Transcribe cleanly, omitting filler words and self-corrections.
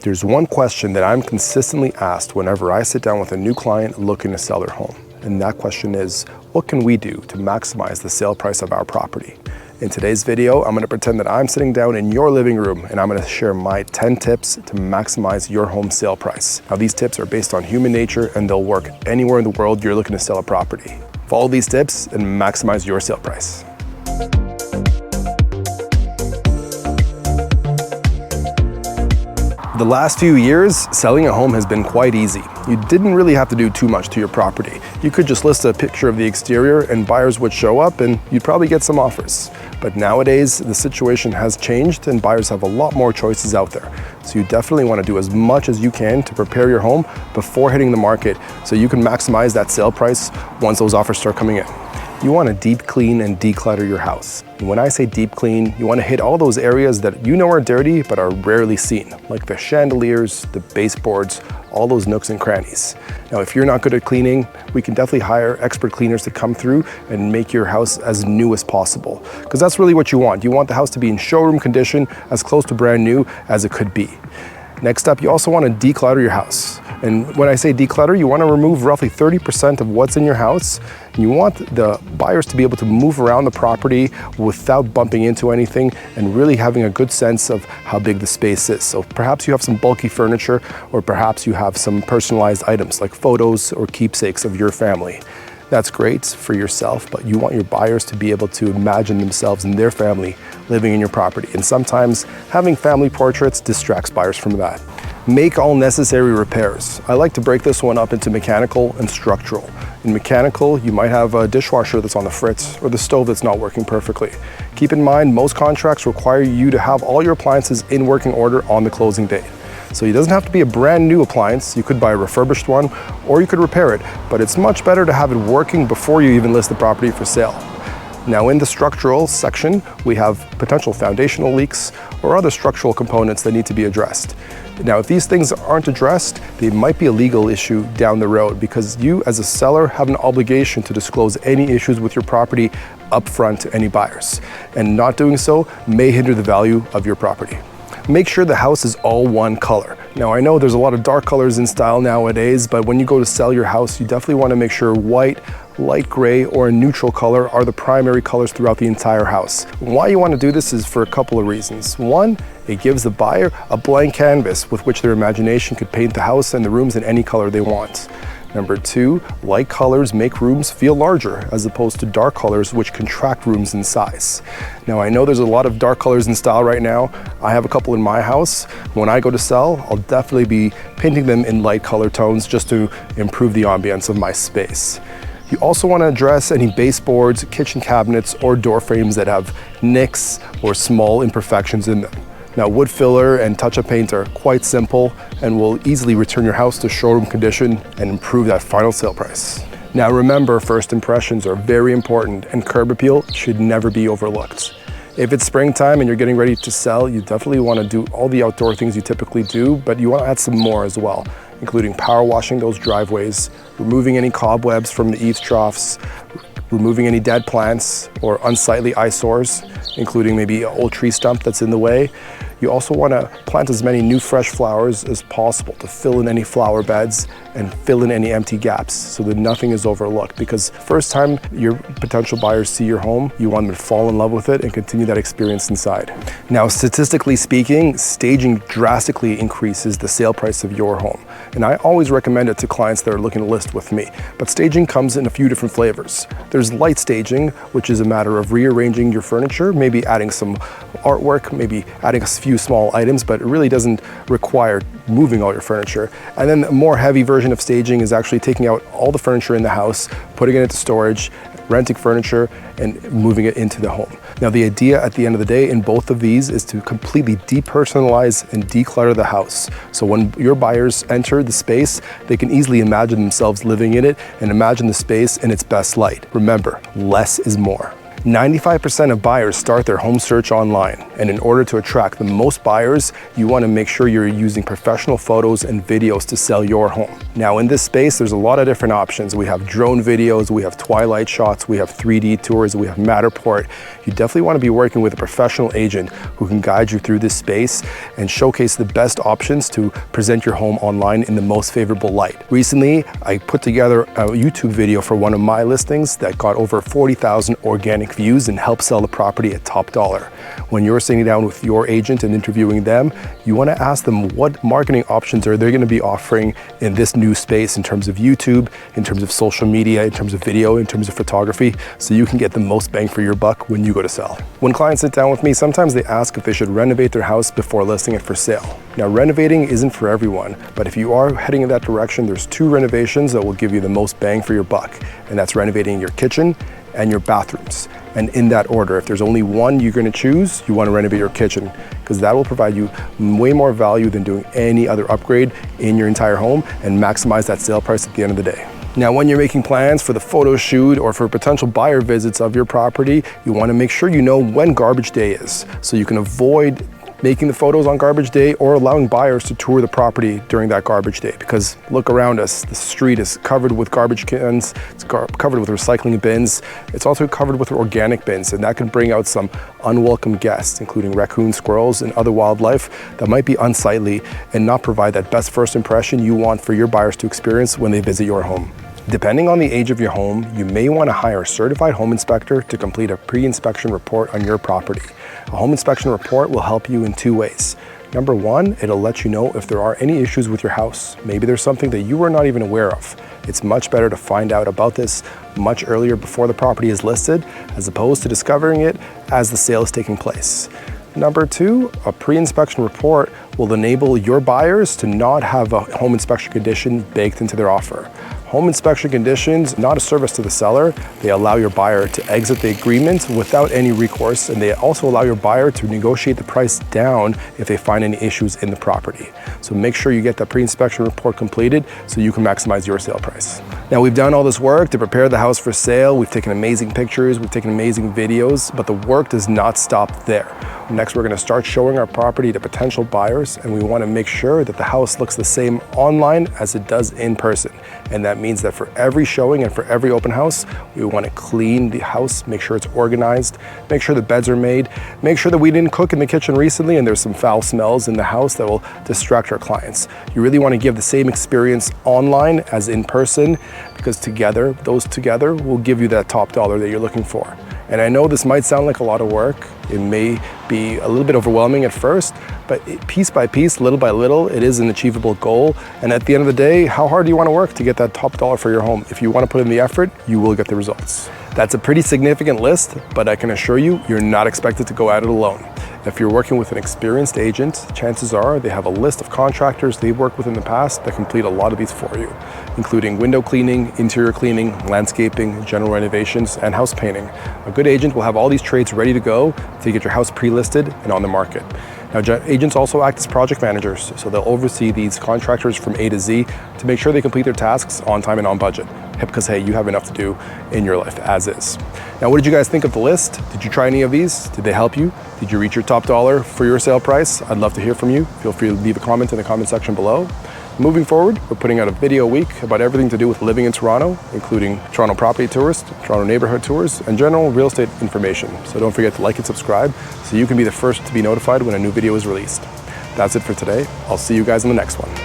There's one question that I'm consistently asked whenever I sit down with a new client looking to sell their home. And that question is, what can we do to maximize the sale price of our property? In today's video, I'm gonna pretend that I'm sitting down in your living room and I'm gonna share my 10 tips to maximize your home sale price. Now, these tips are based on human nature and they'll work anywhere in the world you're looking to sell a property. Follow these tips and maximize your sale price. The last few years, selling a home has been quite easy. You didn't really have to do too much to your property. You could just list a picture of the exterior and buyers would show up and you'd probably get some offers. But nowadays, the situation has changed and buyers have a lot more choices out there. So you definitely want to do as much as you can to prepare your home before hitting the market so you can maximize that sale price once those offers start coming in. You want to deep clean and declutter your house. And when I say deep clean, you want to hit all those areas that you know are dirty but are rarely seen, like the chandeliers, the baseboards, all those nooks and crannies. Now, if you're not good at cleaning, we can definitely hire expert cleaners to come through and make your house as new as possible. Because that's really what you want. You want the house to be in showroom condition, as close to brand new as it could be. Next up, you also want to declutter your house. And when I say declutter, you want to remove roughly 30% of what's in your house. You want the buyers to be able to move around the property without bumping into anything and really having a good sense of how big the space is. So perhaps you have some bulky furniture, or perhaps you have some personalized items like photos or keepsakes of your family. That's great for yourself, but you want your buyers to be able to imagine themselves and their family living in your property. And sometimes having family portraits distracts buyers from that. Make all necessary repairs. I like to break this one up into mechanical and structural. In mechanical, you might have a dishwasher that's on the fritz or the stove that's not working perfectly. Keep in mind, most contracts require you to have all your appliances in working order on the closing date. So it doesn't have to be a brand new appliance. You could buy a refurbished one or you could repair it, but it's much better to have it working before you even list the property for sale. Now, in the structural section, we have potential foundational leaks or other structural components that need to be addressed. Now, if these things aren't addressed, they might be a legal issue down the road because you as a seller have an obligation to disclose any issues with your property upfront to any buyers. And not doing so may hinder the value of your property. Make sure the house is all one color. Now, I know there's a lot of dark colors in style nowadays, but when you go to sell your house, you definitely want to make sure white, light gray, or a neutral color are the primary colors throughout the entire house. Why you want to do this is for a couple of reasons. One, it gives the buyer a blank canvas with which their imagination could paint the house and the rooms in any color they want. Number two, light colors make rooms feel larger as opposed to dark colors which contract rooms in size. Now, I know there's a lot of dark colors in style right now. I have a couple in my house. When I go to sell, I'll definitely be painting them in light color tones just to improve the ambience of my space. You also want to address any baseboards, kitchen cabinets, or door frames that have nicks or small imperfections in them. Now, wood filler and touch-up paint are quite simple and will easily return your house to showroom condition and improve that final sale price. Now, remember, first impressions are very important and curb appeal should never be overlooked. If it's springtime and you're getting ready to sell, you definitely want to do all the outdoor things you typically do, but you want to add some more as well, including power washing those driveways, removing any cobwebs from the eaves troughs, removing any dead plants or unsightly eyesores, including maybe an old tree stump that's in the way. You also want to plant as many new fresh flowers as possible to fill in any flower beds and fill in any empty gaps so that nothing is overlooked, because first time your potential buyers see your home, you want them to fall in love with it and continue that experience inside. Now, statistically speaking, staging drastically increases the sale price of your home. And I always recommend it to clients that are looking to list with me. But staging comes in a few different flavors. There's light staging, which is a matter of rearranging your furniture, maybe adding some artwork, maybe adding a few small items, but it really doesn't require moving all your furniture. And then a more heavy version of staging is actually taking out all the furniture in the house, putting it into storage, renting furniture, and moving it into the home. Now, the idea at the end of the day in both of these is to completely depersonalize and declutter the house. So when your buyers enter the space, they can easily imagine themselves living in it and imagine the space in its best light. Remember, less is more. 95% of buyers start their home search online, and in order to attract the most buyers, you want to make sure you're using professional photos and videos to sell your home. Now in this space, there's a lot of different options. We have drone videos, we have twilight shots, we have 3D tours, we have Matterport. You definitely want to be working with a professional agent who can guide you through this space and showcase the best options to present your home online in the most favorable light. Recently, I put together a YouTube video for one of my listings that got over 40,000 organic views and helped sell the property at top dollar. When you're sitting down with your agent and interviewing them, you want to ask them what marketing options are they going to be offering in this new space in terms of YouTube, in terms of social media, in terms of video, in terms of photography, so you can get the most bang for your buck when you go to sell. When clients sit down with me, sometimes they ask if they should renovate their house before listing it for sale. Now, renovating isn't for everyone, but if you are heading in that direction, there's two renovations that will give you the most bang for your buck, and that's renovating your kitchen and your bathrooms. And in that order, if there's only one you're going to choose, you want to renovate your kitchen, because that will provide you way more value than doing any other upgrade in your entire home and maximize that sale price at the end of the day. Now, when you're making plans for the photo shoot or for potential buyer visits of your property, you want to make sure you know when garbage day is, so you can avoid making the photos on garbage day or allowing buyers to tour the property during that garbage day. Because look around us, the street is covered with garbage cans, it's covered with recycling bins, it's also covered with organic bins, and that can bring out some unwelcome guests, including raccoons, squirrels, and other wildlife that might be unsightly and not provide that best first impression you want for your buyers to experience when they visit your home. Depending on the age of your home, you may want to hire a certified home inspector to complete a pre-inspection report on your property. A home inspection report will help you in two ways. Number one, it'll let you know if there are any issues with your house. Maybe there's something that you were not even aware of. It's much better to find out about this much earlier before the property is listed, as opposed to discovering it as the sale is taking place. Number two, a pre-inspection report will enable your buyers to not have a home inspection condition baked into their offer. Home inspection conditions, not a service to the seller. They allow your buyer to exit the agreement without any recourse, and they also allow your buyer to negotiate the price down if they find any issues in the property. So make sure you get that pre-inspection report completed so you can maximize your sale price. Now, we've done all this work to prepare the house for sale. We've taken amazing pictures, we've taken amazing videos, but the work does not stop there. Next, we're going to start showing our property to potential buyers, and we want to make sure that the house looks the same online as it does in person. And that means that for every showing and for every open house, we want to clean the house, make sure it's organized, make sure the beds are made, make sure that we didn't cook in the kitchen recently and there's some foul smells in the house that will distract our clients. You really want to give the same experience online as in person, because together, those together will give you that top dollar that you're looking for. And I know this might sound like a lot of work. It may be a little bit overwhelming at first, but piece by piece, little by little, it is an achievable goal. And at the end of the day, how hard do you want to work to get that top dollar for your home? If you want to put in the effort, you will get the results. That's a pretty significant list, but I can assure you, you're not expected to go at it alone. If you're working with an experienced agent, chances are they have a list of contractors they've worked with in the past that complete a lot of these for you, including window cleaning, interior cleaning, landscaping, general renovations, and house painting. A good agent will have all these trades ready to go to get your house pre-listed and on the market. Now, agents also act as project managers, so they'll oversee these contractors from A to Z to make sure they complete their tasks on time and on budget. Because, hey, you have enough to do in your life as is. Now, what did you guys think of the list? Did you try any of these? Did they help you? Did you reach your top dollar for your sale price? I'd love to hear from you. Feel free to leave a comment in the comment section below. Moving forward, we're putting out a video a week about everything to do with living in Toronto, including Toronto property tours, Toronto neighborhood tours, and general real estate information. So don't forget to like and subscribe so you can be the first to be notified when a new video is released. That's it for today. I'll see you guys in the next one.